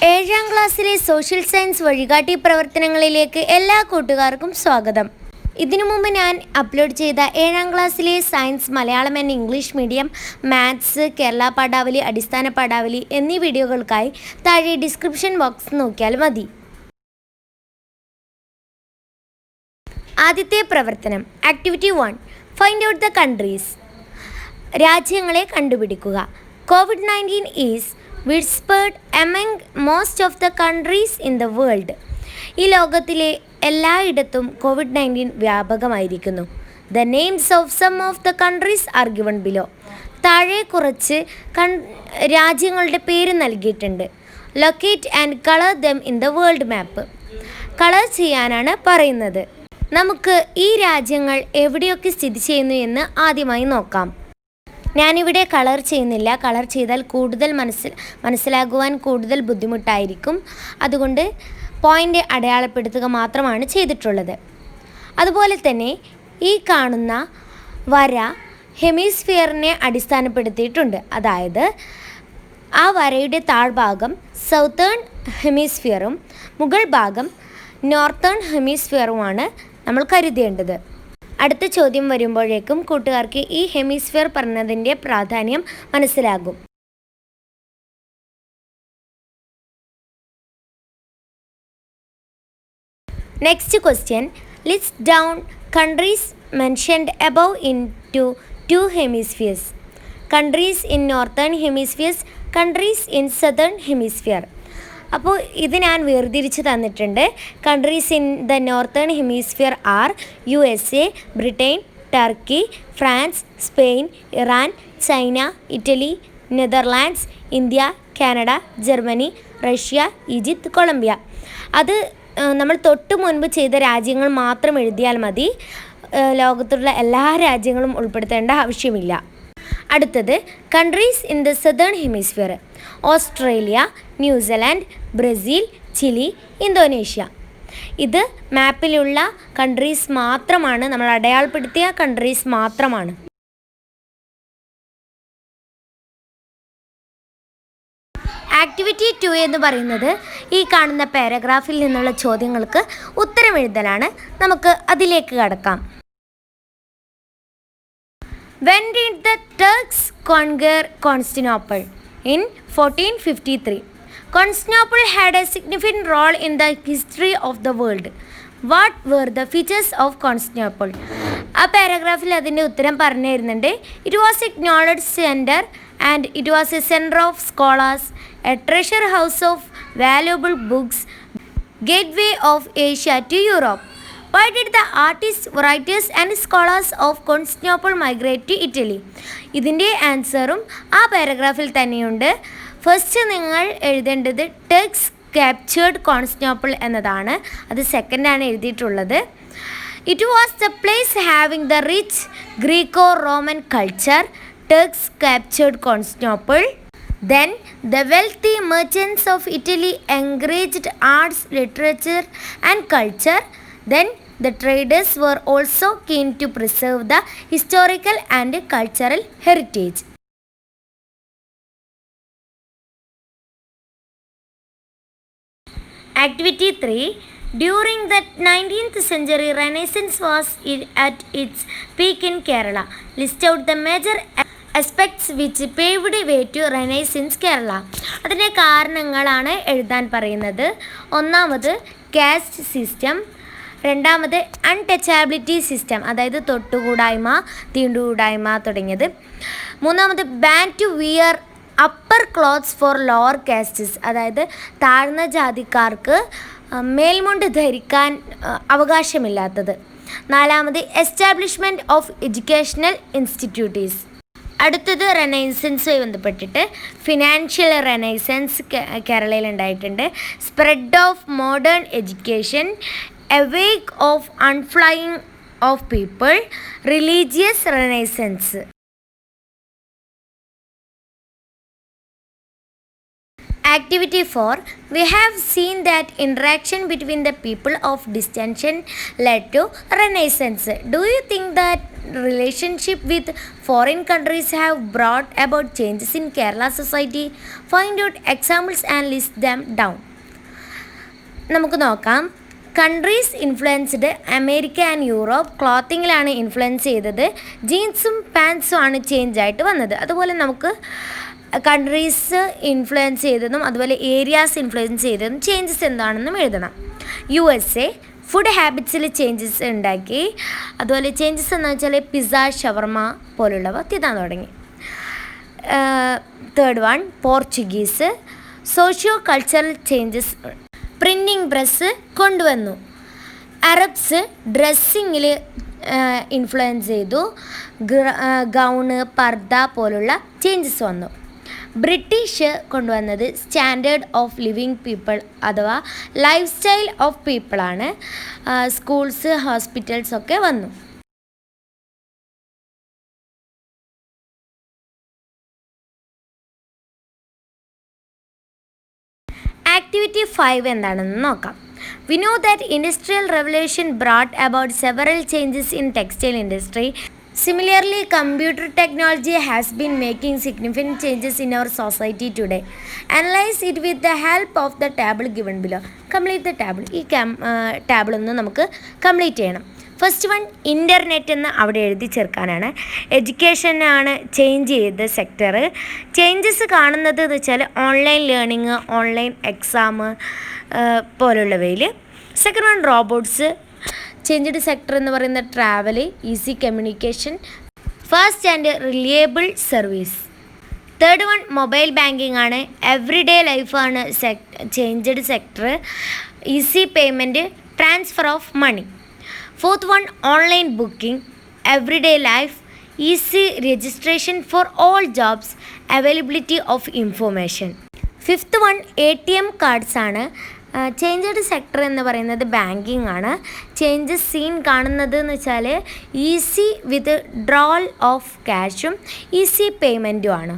ഏഴാം ക്ലാസ്സിലെ social science വഴികാട്ടി പ്രവർത്തനങ്ങളിലേക്ക് എല്ലാ കൂട്ടുകാർക്കും സ്വാഗതം. ഇതിനു മുമ്പ് ഞാൻ അപ്ലോഡ് ചെയ്ത ഏഴാം ക്ലാസ്സിലെ science, Malayalam and English medium, maths, Kerala Padavali, Adisthana Padavali എന്നീ വീഡിയോകൾക്കായി താഴെ ഡിസ്ക്രിപ്ഷൻ ബോക്സ് നോക്കിയാൽ മതി. ആദ്യത്തെ പ്രവർത്തനം activity 1, find out the countries. രാജ്യങ്ങളെ കണ്ടുപിടിക്കുക. COVID-19 is widespread among most of the countries in the world. ഈ ലോകത്തിലെ എല്ലായിടത്തും COVID-19 വ്യാപകമായിരിക്കുന്നു. The names of some of the countries are given below. താഴെ കുറച്ച് രാജ്യങ്ങളുടെ പേര് നൽകിയിട്ടുണ്ട്. Locate and color them in the world map. Colour ചെയ്യാനാണ് പറയുന്നത്. നമുക്ക് ഈ രാജ്യങ്ങൾ എവിടെയൊക്കെ സ്ഥിതി ചെയ്യുന്നു എന്ന് ആദ്യമായി നോക്കാം. ഞാനിവിടെ കളർ ചെയ്യുന്നില്ല. കളർ ചെയ്താൽ കൂടുതൽ മനസ്സിലാകുവാൻ കൂടുതൽ ബുദ്ധിമുട്ടായിരിക്കും. അതുകൊണ്ട് പോയിൻ്റ് അടയാളപ്പെടുത്തുക മാത്രമാണ് ചെയ്തിട്ടുള്ളത്. അതുപോലെ തന്നെ ഈ കാണുന്ന വര ഹെമിസ്ഫിയറിനെ അടിസ്ഥാനപ്പെടുത്തിയിട്ടുണ്ട്. അതായത് ആ വരയുടെ താഴ്ഭാഗം സൗത്തേൺ ഹെമിസ്ഫിയറും മുകൾ ഭാഗം നോർത്തേൺ ഹെമിസ്ഫിയറുമാണ് നമ്മൾ കരുതേണ്ടത്. അടുത്ത ചോദ്യം വരുമ്പോഴേക്കും കൂട്ടുകാർക്ക് ഈ ഹെമിസ്ഫിയർ പറഞ്ഞതിൻ്റെ പ്രാധാന്യം മനസ്സിലാകും. Next question, list down countries mentioned above into two hemispheres. Countries in northern hemispheres, countries in southern hemisphere. അപ്പോൾ ഇത് ഞാൻ വേർതിരിച്ച് തന്നിട്ടുണ്ട്. Countries in the northern hemisphere are USA, Britain, Turkey, France, Spain, Iran, China, Italy, Netherlands, India, Canada, Germany, Russia, Egypt, Colombia. അത് നമ്മൾ തൊട്ട് മുൻപ് ചെയ്ത രാജ്യങ്ങൾ മാത്രം എഴുതിയാൽ മതി. ലോകത്തുള്ള എല്ലാ രാജ്യങ്ങളും ഉൾപ്പെടുത്തേണ്ട ആവശ്യമില്ല. അടുത്തത് countries in the southern hemisphere, Australia, New Zealand, Brazil, Chile, Indonesia. ഇത് മാപ്പിലുള്ള കൺട്രീസ് മാത്രമാണ്, നമ്മൾ അടയാളപ്പെടുത്തിയ കൺട്രീസ് മാത്രമാണ്. ആക്ടിവിറ്റി 2 എന്ന് പറയുന്നത് ഈ കാണുന്ന പാരഗ്രാഫിൽ നിന്നുള്ള ചോദ്യങ്ങൾക്ക് ഉത്തരം എഴുതലാണ്. നമുക്ക് അതിലേക്ക് കടക്കാം. When did the Turks conquer Constantinople? In 1453. Constantinople had a significant role in the history of the world. What were the features of Constantinople? ആ പാരഗ്രാഫിൽ അതിൻ്റെ ഉത്തരം പറഞ്ഞു തരുന്നുണ്ട്. It was a knowledge center and it was a center of scholars, a treasure house of valuable books, gateway of Asia to Europe. Why did the artists, writers and scholars of Constantinople migrate to Italy? ഇതിൻ്റെ ആൻസറും ആ പാരഗ്രാഫിൽ തന്നെയുണ്ട്. First നിങ്ങൾ എഴുതേണ്ടത് Turks captured Constantinople എന്നതാണ്. അത് സെക്കൻഡാണ് എഴുതിയിട്ടുള്ളത്. It was the place having the rich Greco-Roman culture. Turks captured Constantinople. Then the wealthy merchants of Italy encouraged arts, literature and culture. Then the traders were also keen to preserve the historical and cultural heritage. Activity 3. During the 19th century, Renaissance was at its peak in Kerala. List out the major aspects which paved way to Renaissance Kerala. അതിൻ്റെ കാരണങ്ങളാണ് എഴുതാൻ പറയുന്നത്. ഒന്നാമത് caste system, രണ്ടാമത് untouchability system, അതായത് തൊട്ടുകൂടായ്മ, തീണ്ടുകൂടായ്മ തുടങ്ങിയത്. മൂന്നാമത് ban to wear upper clothes for lower castes, അതായത് താഴ്ന്ന ജാതിക്കാർക്ക് മേൽമുണ്ട് ധരിക്കാൻ അവകാശമില്ലാത്തത്. നാലാമത് എസ്റ്റാബ്ലിഷ്മെൻറ്റ് ഓഫ് എഡ്യൂക്കേഷണൽ ഇൻസ്റ്റിറ്റ്യൂട്ടീസ്. അടുത്തത് റെനൈസൻസുമായി ബന്ധപ്പെട്ടിട്ട് ഫിനാൻഷ്യൽ റെനൈസൻസ് കേരളയിൽ ഉണ്ടായിട്ടുണ്ട്. Spread of modern education, a wake of unflying of people, religious renaissance. Activity 4. We have seen that interaction between the people of distinction led to renaissance. Do you think that relationship with foreign countries have brought about changes in Kerala society? Find out examples and list them down. നമുക്ക് നോക്കാം. Countries influenced America and Europe ക്ലോത്തിങ്ങിലാണ് influence ചെയ്തത്. ജീൻസും പാൻസും ആണ് change ആയിട്ട് വന്നത്. അതുപോലെ നമുക്ക് കൺട്രീസ് ഇൻഫ്ലുവൻസ് ചെയ്തതും അതുപോലെ ഏരിയാസ് ഇൻഫ്ലുവൻസ് ചെയ്തതും ചേഞ്ചസ് എന്താണെന്നും എഴുതണം. USA ഫുഡ് ഹാബിറ്റ്സിൽ ചേഞ്ചസ് ഉണ്ടാക്കി. അതുപോലെ ചേഞ്ചസ് എന്ന് വെച്ചാൽ പിസ്സ, ഷവർമ പോലുള്ളവ തിന്നാൻ തുടങ്ങി. Third one Portuguese socio cultural changes, printing press കൊണ്ടുവന്നു. അറബ്സ് ഡ്രസ്സിങ്ങിൽ ഇൻഫ്ലുവൻസ് ചെയ്തു. ഗൗണ്, പർദ്ദ പോലുള്ള ചേഞ്ചസ് വന്നു. ബ്രിട്ടീഷ് കൊണ്ടുവന്നത് സ്റ്റാൻഡേർഡ് ഓഫ് ലിവിങ് പീപ്പിൾ അഥവാ ലൈഫ് സ്റ്റൈൽ ഓഫ് പീപ്പിളാണ്. സ്കൂൾസ്, ഹോസ്പിറ്റൽസ് ഒക്കെ വന്നു. ആക്ടിവിറ്റി 5 എന്താണെന്ന് നോക്കാം. We know that Industrial Revolution brought about several changes in textile industry. Similarly, computer technology has been making significant changes in our society today. Analyze it with the help of the table given below. Complete the table. ഈ table ഒന്ന് നമുക്ക് complete ചെയ്യണം. First one internet എന്ന് അവിടെ എഴുതി ചേർക്കാനാണ്. എഡ്യൂക്കേഷനാണ് change ചെയ്ത സെക്ടർ. ചേഞ്ചസ് കാണുന്നത് എന്ന് വെച്ചാൽ ഓൺലൈൻ ലേണിങ്, ഓൺലൈൻ എക്സാം പോലുള്ളവയിൽ. Second one robots. Changed sector എന്ന് പറയുന്ന travel, easy communication, fast and reliable service. Third one mobile banking ആണ്. എവറിഡേ ലൈഫാണ് changed sector. Easy payment, transfer of money. Fourth one online booking, everyday life, easy registration for all jobs, availability of information. Fifth one ATM cards ആണ്. Changed sector എന്ന് പറയുന്നത് banking ആണ്. Changes scene കാണുന്നത് എന്ന് വെച്ചാൽ easy with ഡ്രോൾ of ക്യാഷും easy പേയ്മെൻറ്റും ആണ്.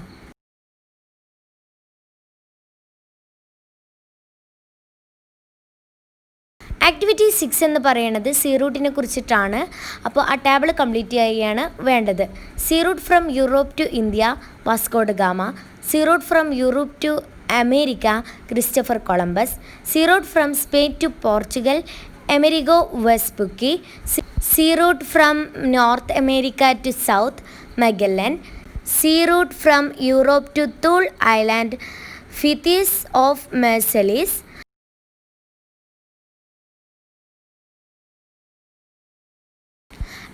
ആക്ടിവിറ്റി 6 എന്ന് പറയുന്നത് സീ റൂട്ടിനെ കുറിച്ചിട്ടാണ്. അപ്പോൾ ആ ടേബിൾ കംപ്ലീറ്റ് ചെയ്യുകയാണ് വേണ്ടത്. Sea route from Europe to India, Vasco da Gama. Sea route from Europe to America, Christopher Columbus. Sea route from Spain to Portugal, Amerigo Vespucci. Sea route from North America to South, Magellan. Sea route from Europe to Thule island, Pytheas of Marseilles.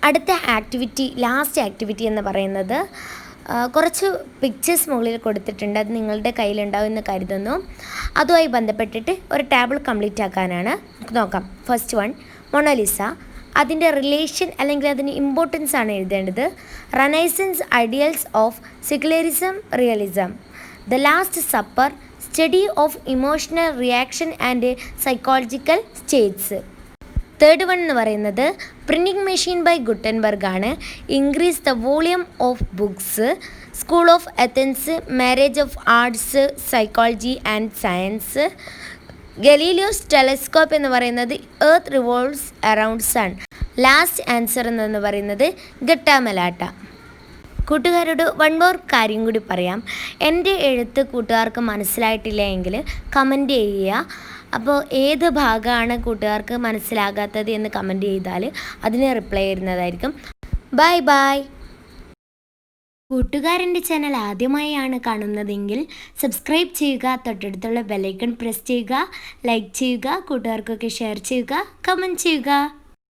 അടുത്ത activity, last activity എന്ന് പറയുന്നത് കുറച്ച് pictures മുകളിൽ കൊടുത്തിട്ടുണ്ട്. അത് നിങ്ങളുടെ കയ്യിലുണ്ടാവും എന്ന് കരുതുന്നു. അതുമായി ബന്ധപ്പെട്ടിട്ട് ഒരു ടേബിൾ കംപ്ലീറ്റ് ആക്കാനാണ്. നോക്കാം. First one Mona Lisa. അതിൻ്റെ റിലേഷൻ അല്ലെങ്കിൽ അതിന് ഇമ്പോർട്ടൻസ് ആണ് എഴുതേണ്ടത്. Renaissance ideals of secularism, realism. The last supper, study of emotional reaction and psychological states. Third one എന്ന് പറയുന്നത് പ്രിൻറ്റിംഗ് മെഷീൻ ബൈ ഗുട്ടൻബർഗ് ആണ്. Increase the volume of books, school of Athens, marriage of arts, psychology and science. Galileo's telescope എന്ന് പറയുന്നത് earth revolves around sun. Last answer എന്ന് പറയുന്നത് ഗട്ടാമലാട്ട. കൂട്ടുകാരോട് one more കാര്യം കൂടി പറയാം. എൻ്റെ എഴുത്ത് കൂട്ടുകാർക്ക് മനസ്സിലായിട്ടില്ല എങ്കിൽ കമൻറ്റ് ചെയ്യുക. അപ്പോൾ ഏത് ഭാഗമാണ് കൂട്ടുകാർക്ക് മനസ്സിലാകാത്തത് എന്ന് കമൻറ്റ് ചെയ്താൽ അതിന് റിപ്ലൈ ചെയ്യുന്നതായിരിക്കും. Bye bye. കൂട്ടുകാരൻ്റെ ചാനൽ ആദ്യമായാണ് കാണുന്നതെങ്കിൽ സബ്സ്ക്രൈബ് ചെയ്യുക, തൊട്ടടുത്തുള്ള ബെല്ലൈക്കൺ പ്രസ് ചെയ്യുക, ലൈക്ക് ചെയ്യുക, കൂട്ടുകാർക്കൊക്കെ ഷെയർ ചെയ്യുക, കമൻറ്റ് ചെയ്യുക.